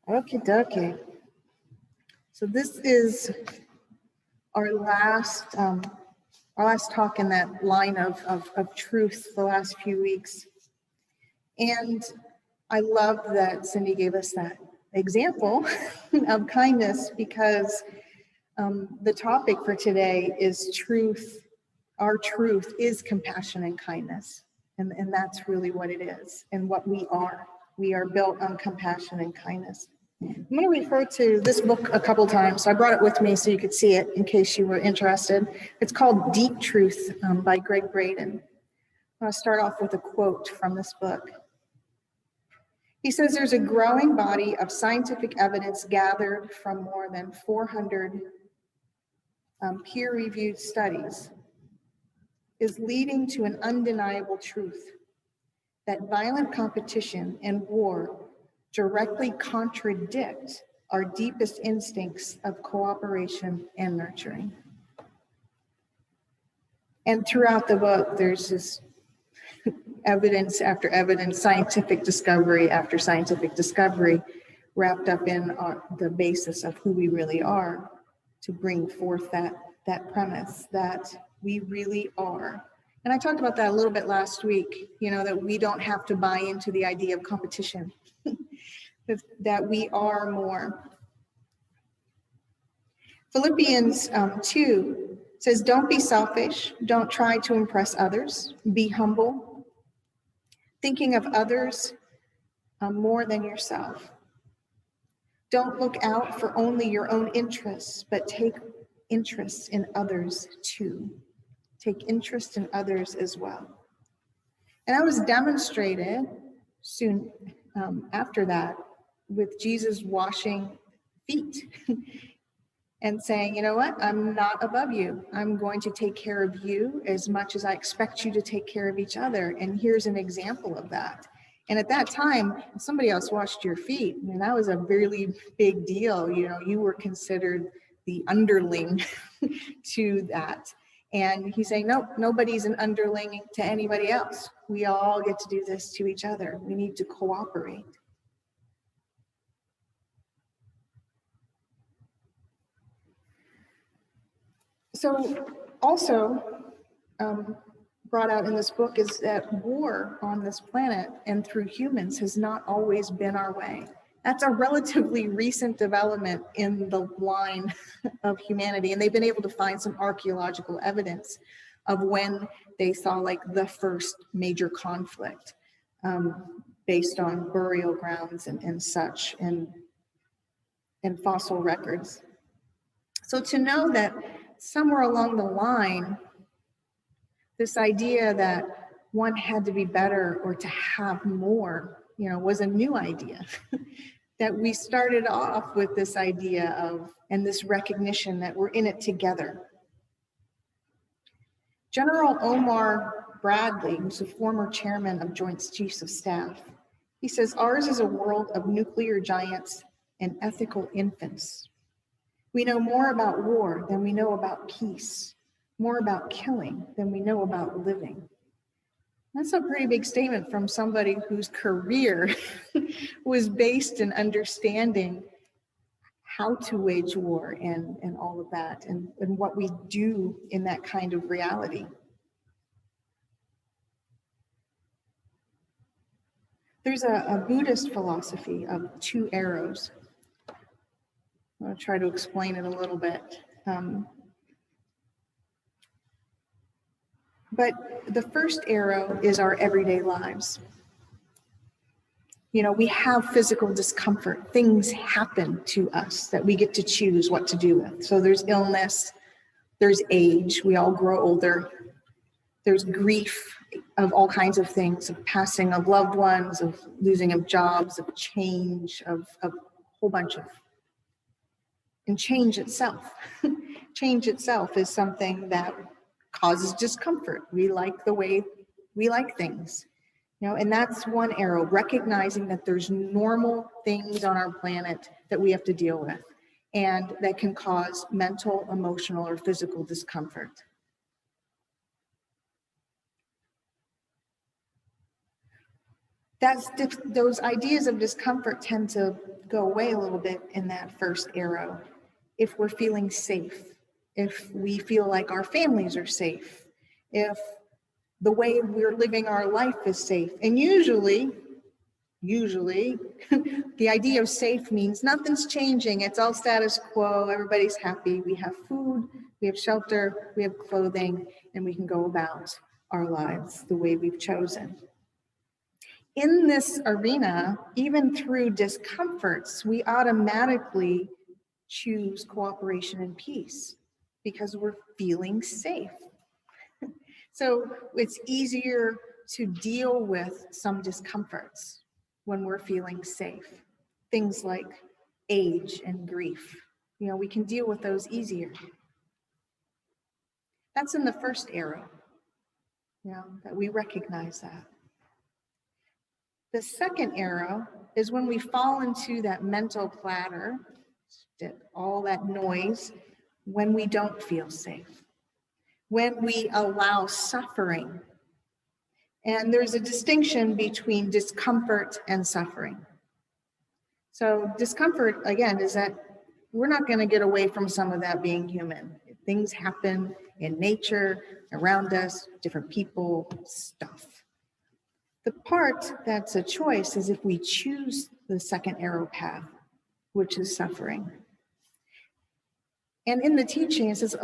Okie dokie. So this is our last talk in that line of truth the last few weeks. And I love that Cindy gave us that example of kindness, because the topic for today is truth. Our truth is compassion and kindness. And that's really what it is and what we are. We are built on compassion and kindness. I'm going to refer to this book a couple times. So I brought it with me so you could see it in case you were interested. It's called Deep Truth by Greg Braden. I want to start off with a quote from this book. He says, there's a growing body of scientific evidence gathered from more than 400 peer-reviewed studies is leading to an undeniable truth that violent competition and war directly contradict our deepest instincts of cooperation and nurturing. And throughout the book, there's this evidence after evidence, scientific discovery after scientific discovery, wrapped up in the basis of who we really are, to bring forth that premise that we really are. And I talked about that a little bit last week, that we don't have to buy into the idea of competition, that we are more. Philippians 2 says, don't be selfish, don't try to impress others, be humble, thinking of others more than yourself. Don't look out for only your own interests, but take interest in others too. Take interest in others as well. And that was demonstrated soon after that with Jesus washing feet and saying, you know what, I'm not above you. I'm going to take care of you as much as I expect you to take care of each other. And here's an example of that. And at that time, if somebody else washed your feet, that was a really big deal. You were considered the underling to that. And he's saying, nope, nobody's an underling to anybody else. We all get to do this to each other. We need to cooperate. So also brought out in this book is that war on this planet and through humans has not always been our way. That's a relatively recent development in the line of humanity. And they've been able to find some archaeological evidence of when they saw the first major conflict based on burial grounds and such and fossil records. So to know that somewhere along the line, this idea that one had to be better or to have more, was a new idea. That we started off with this idea of, and this recognition that we're in it together. General Omar Bradley, who's a former chairman of Joint Chiefs of Staff, he says, ours is a world of nuclear giants and ethical infants. We know more about war than we know about peace, more about killing than we know about living. That's a pretty big statement from somebody whose career was based in understanding how to wage war and all of that and what we do in that kind of reality. There's a Buddhist philosophy of 2 arrows. I'll try to explain it a little bit. But the first arrow is our everyday lives. We have physical discomfort. Things happen to us that we get to choose what to do with. So there's illness, there's age, we all grow older. There's grief of all kinds of things, of passing of loved ones, of losing of jobs, of change, of a whole bunch of. And change itself. Change itself is something that causes discomfort. We like the way we like things. And that's one arrow, recognizing that there's normal things on our planet that we have to deal with and that can cause mental, emotional, or physical discomfort. Those ideas of discomfort tend to go away a little bit in that first arrow. If we're feeling safe, if we feel like our families are safe, if the way we're living our life is safe. And usually, the idea of safe means nothing's changing. It's all status quo. Everybody's happy. We have food, we have shelter, we have clothing, and we can go about our lives the way we've chosen. In this arena, even through discomforts, we automatically choose cooperation and peace because we're feeling safe. So it's easier to deal with some discomforts when we're feeling safe. Things like age and grief. We can deal with those easier. That's in the first arrow, that we recognize that. The second arrow is when we fall into that mental platter, all that noise, when we don't feel safe, when we allow suffering. And there's a distinction between discomfort and suffering. So discomfort, again, is that we're not going to get away from some of that being human. Things happen in nature, around us, different people, stuff. The part that's a choice is if we choose the second arrow path, which is suffering. And in the teaching, it says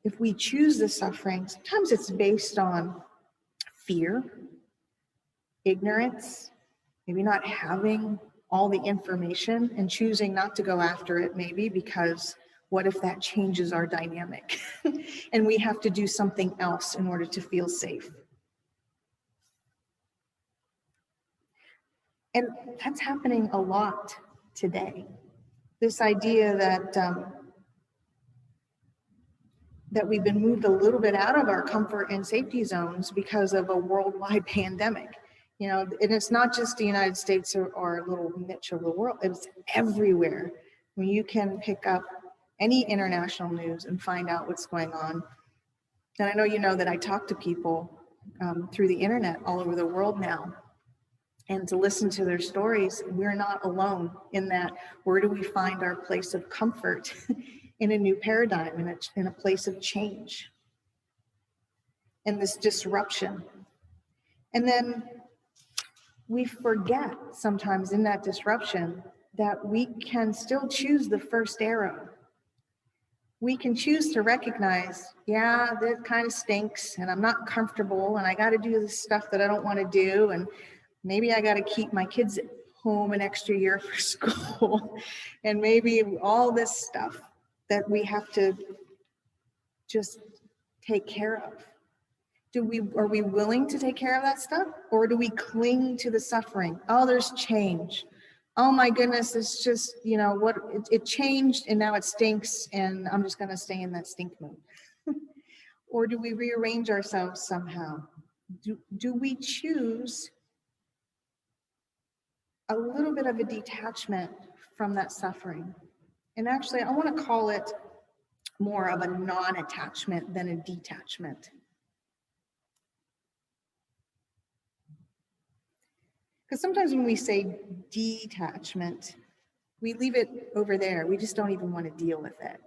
if we choose the suffering, sometimes it's based on fear, ignorance, maybe not having all the information and choosing not to go after it, maybe because what if that changes our dynamic and we have to do something else in order to feel safe? And that's happening a lot today. This idea that we've been moved a little bit out of our comfort and safety zones because of a worldwide pandemic. And it's not just the United States or a little niche of the world, it's everywhere. I mean, you can pick up any international news and find out what's going on. And I know that I talk to people through the internet all over the world now. And to listen to their stories, we're not alone in that. Where do we find our place of comfort in a new paradigm, in a place of change, and this disruption? And then we forget sometimes in that disruption that we can still choose the first arrow. We can choose to recognize, yeah, that kind of stinks, and I'm not comfortable, and I got to do this stuff that I don't want to do, and maybe I got to keep my kids at home an extra year for school, and maybe all this stuff that we have to just take care of. Are we willing to take care of that stuff, or do we cling to the suffering? Oh, there's change. Oh my goodness, it's just, it changed and now it stinks and I'm just going to stay in that stink mode. Or do we rearrange ourselves somehow? Do we choose a little bit of a detachment from that suffering? And actually, I want to call it more of a non-attachment than a detachment. Because sometimes when we say detachment, we leave it over there. We just don't even want to deal with it,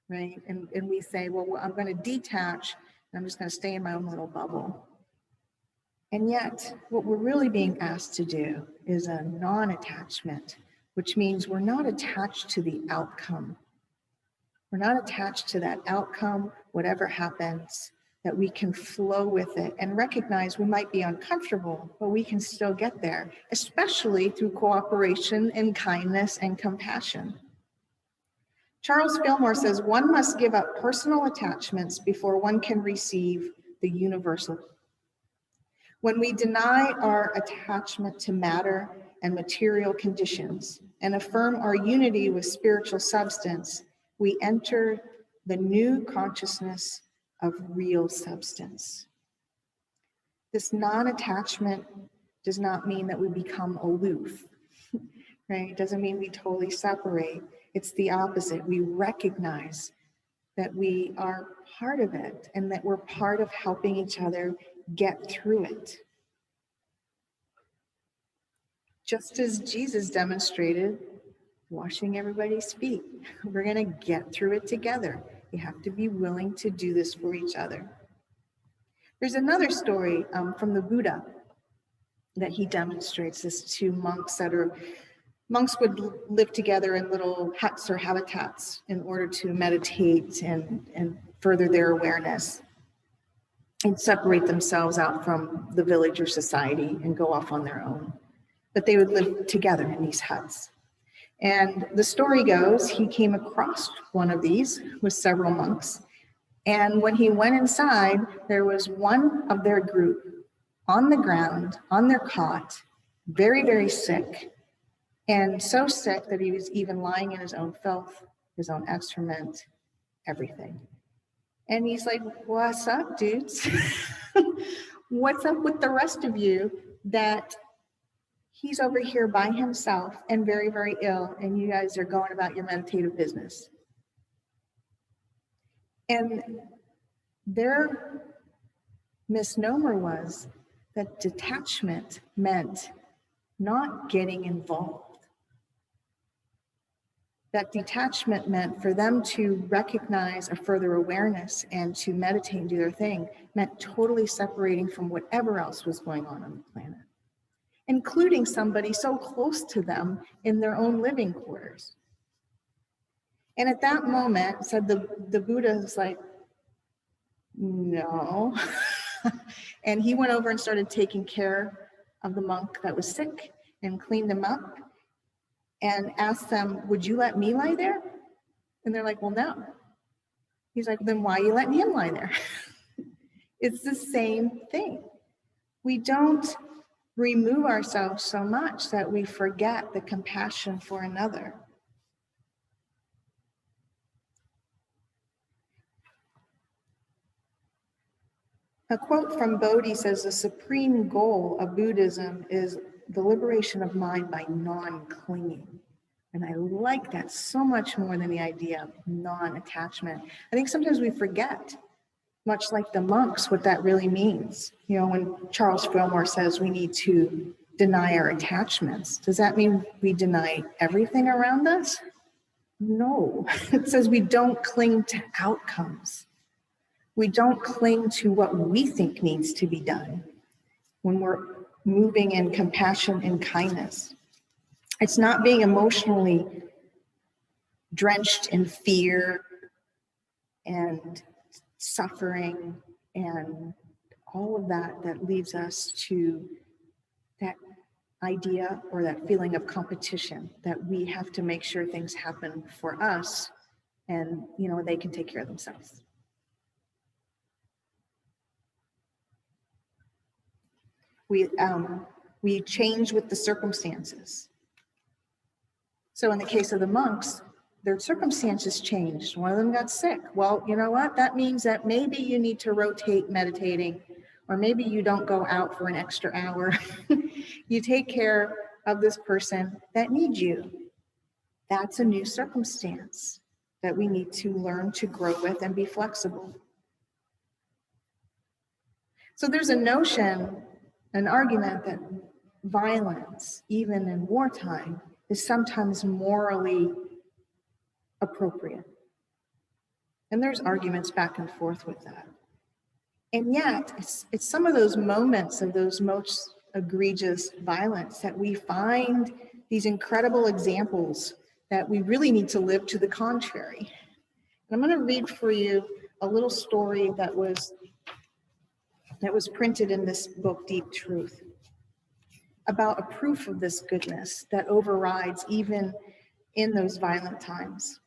right? And we say, well, I'm going to detach, and I'm just going to stay in my own little bubble. And yet, what we're really being asked to do is a non-attachment, which means we're not attached to the outcome. We're not attached to that outcome, whatever happens, that we can flow with it and recognize we might be uncomfortable, but we can still get there, especially through cooperation and kindness and compassion. Charles Fillmore says, one must give up personal attachments before one can receive the universal. When we deny our attachment to matter and material conditions and affirm our unity with spiritual substance, we enter the new consciousness of real substance. This non-attachment does not mean that we become aloof, right? It doesn't mean we totally separate. It's the opposite. We recognize that we are part of it and that we're part of helping each other get through it. just as Jesus demonstrated, washing everybody's feet. We're going to get through it together. You have to be willing to do this for each other. There's another story from the Buddha that he demonstrates this to monks monks would live together in little huts or habitats in order to meditate and further their awareness and separate themselves out from the village or society and go off on their own. But they would live together in these huts. And the story goes, he came across one of these with several monks. And when he went inside, there was one of their group on the ground, on their cot, very, very sick. And so sick that he was even lying in his own filth, his own excrement, everything. And he's like, what's up, dudes? What's up with the rest of you that he's over here by himself and very, very ill, and you guys are going about your meditative business? And their misnomer was that detachment meant not getting involved. That detachment meant for them to recognize a further awareness and to meditate and do their thing, meant totally separating from whatever else was going on the planet, including somebody so close to them in their own living quarters. And at that moment, said the Buddha was like, no. And he went over and started taking care of the monk that was sick and cleaned him up and asked them, would you let me lie there? And they're like, well, no. He's like, then why are you letting him lie there? It's the same thing. We don't remove ourselves so much that we forget the compassion for another. A quote from Bodhi says, the supreme goal of Buddhism is the liberation of mind by non-clinging. And I like that so much more than the idea of non-attachment. I think sometimes we forget, much like the monks, what that really means. You know, when Charles Fillmore says we need to deny our attachments, does that mean we deny everything around us? No, it says we don't cling to outcomes. We don't cling to what we think needs to be done when we're moving in compassion and kindness. It's not being emotionally drenched in fear and suffering and all of that that leads us to that idea or that feeling of competition, that we have to make sure things happen for us and, you know, they can take care of themselves. We change with the circumstances. So in the case of the monks, their circumstances changed. One of them got sick. Well, you know what? That means that maybe you need to rotate meditating, or maybe you don't go out for an extra hour. You take care of this person that needs you. That's a new circumstance that we need to learn to grow with and be flexible. So there's a notion, an argument that violence, even in wartime, is sometimes morally appropriate. And there's arguments back and forth with that. And yet, it's some of those moments of those most egregious violence that we find these incredible examples that we really need to live to the contrary. And I'm going to read for you a little story that was printed in this book, Deep Truth, about a proof of this goodness that overrides even in those violent times.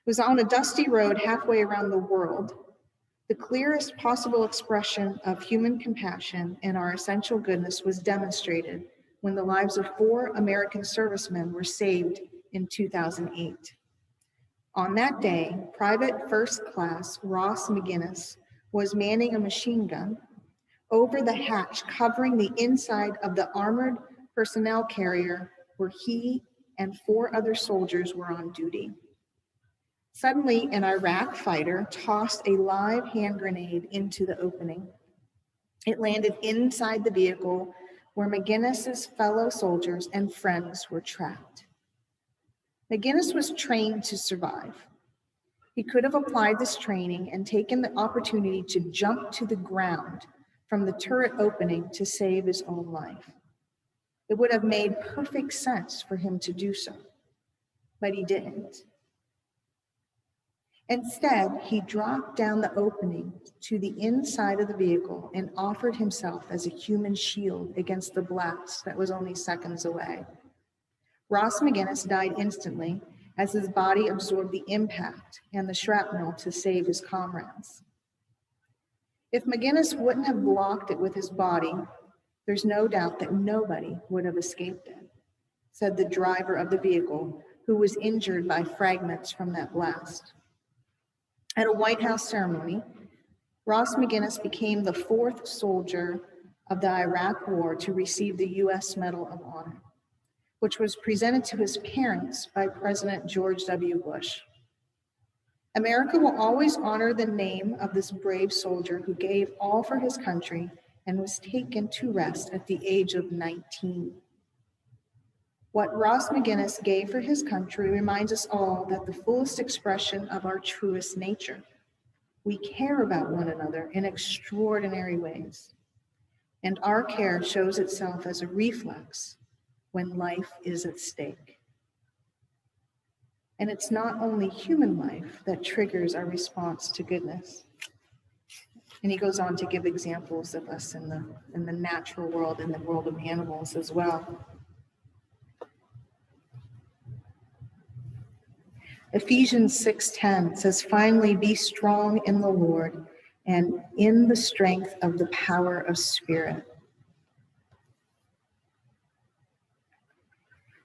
It was on a dusty road halfway around the world. The clearest possible expression of human compassion and our essential goodness was demonstrated when the lives of 4 American servicemen were saved in 2008. On that day, Private First Class Ross McGinnis was manning a machine gun over the hatch covering the inside of the armored personnel carrier where he and 4 other soldiers were on duty. Suddenly, an Iraq fighter tossed a live hand grenade into the opening. It landed inside the vehicle, where McGinnis's fellow soldiers and friends were trapped. McGinnis was trained to survive. He could have applied this training and taken the opportunity to jump to the ground from the turret opening to save his own life. It would have made perfect sense for him to do so, but he didn't. Instead, he dropped down the opening to the inside of the vehicle and offered himself as a human shield against the blast that was only seconds away. Ross McGinnis died instantly as his body absorbed the impact and the shrapnel to save his comrades. If McGinnis wouldn't have blocked it with his body, there's no doubt that nobody would have escaped it, said the driver of the vehicle, who was injured by fragments from that blast. At a White House ceremony, Ross McGinnis became the 4th soldier of the Iraq War to receive the U.S. Medal of Honor, which was presented to his parents by President George W. Bush. America will always honor the name of this brave soldier who gave all for his country and was taken to rest at the age of 19. What Ross McGinnis gave for his country reminds us all that the fullest expression of our truest nature. We care about one another in extraordinary ways, and our care shows itself as a reflex when life is at stake. And it's not only human life that triggers our response to goodness. And he goes on to give examples of us in the natural world and the world of animals as well. Ephesians 6:10 says, "Finally, be strong in the Lord and in the strength of the power of Spirit."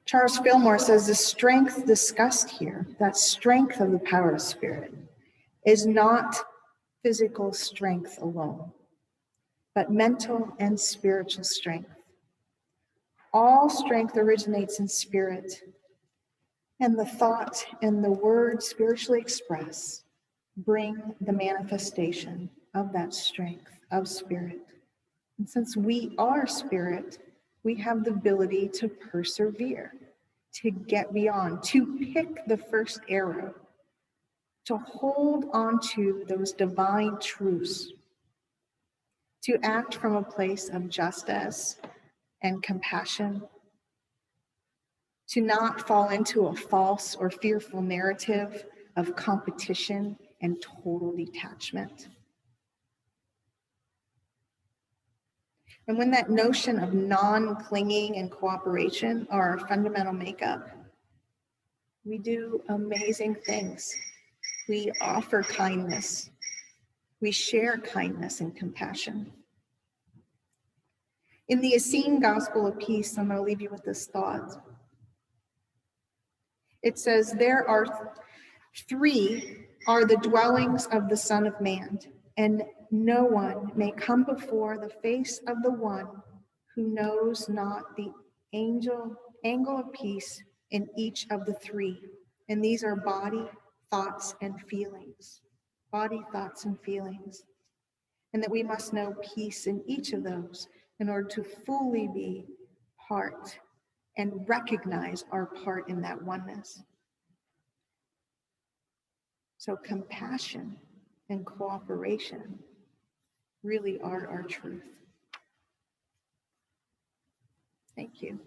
Charles Fillmore says the strength discussed here, that strength of the power of Spirit, is not physical strength alone, but mental and spiritual strength. All strength originates in spirit, and the thought and the word spiritually expressed bring the manifestation of that strength of spirit. And since we are spirit, we have the ability to persevere, to get beyond, to pick the first arrow, to hold on to those divine truths, to act from a place of justice and compassion, to not fall into a false or fearful narrative of competition and total detachment. And when that notion of non-clinging and cooperation are our fundamental makeup, we do amazing things. We offer kindness. We share kindness and compassion. In the Essene Gospel of Peace, I'm going to leave you with this thought. It says, "There are 3 are the dwellings of the Son of Man, and no one may come before the face of the one who knows not the angle of peace in each of the 3. And these are body, thoughts, and feelings. Body, thoughts, and feelings. And that we must know peace in each of those in order to fully be part and recognize our part in that oneness." So compassion and cooperation really are our truth. Thank you.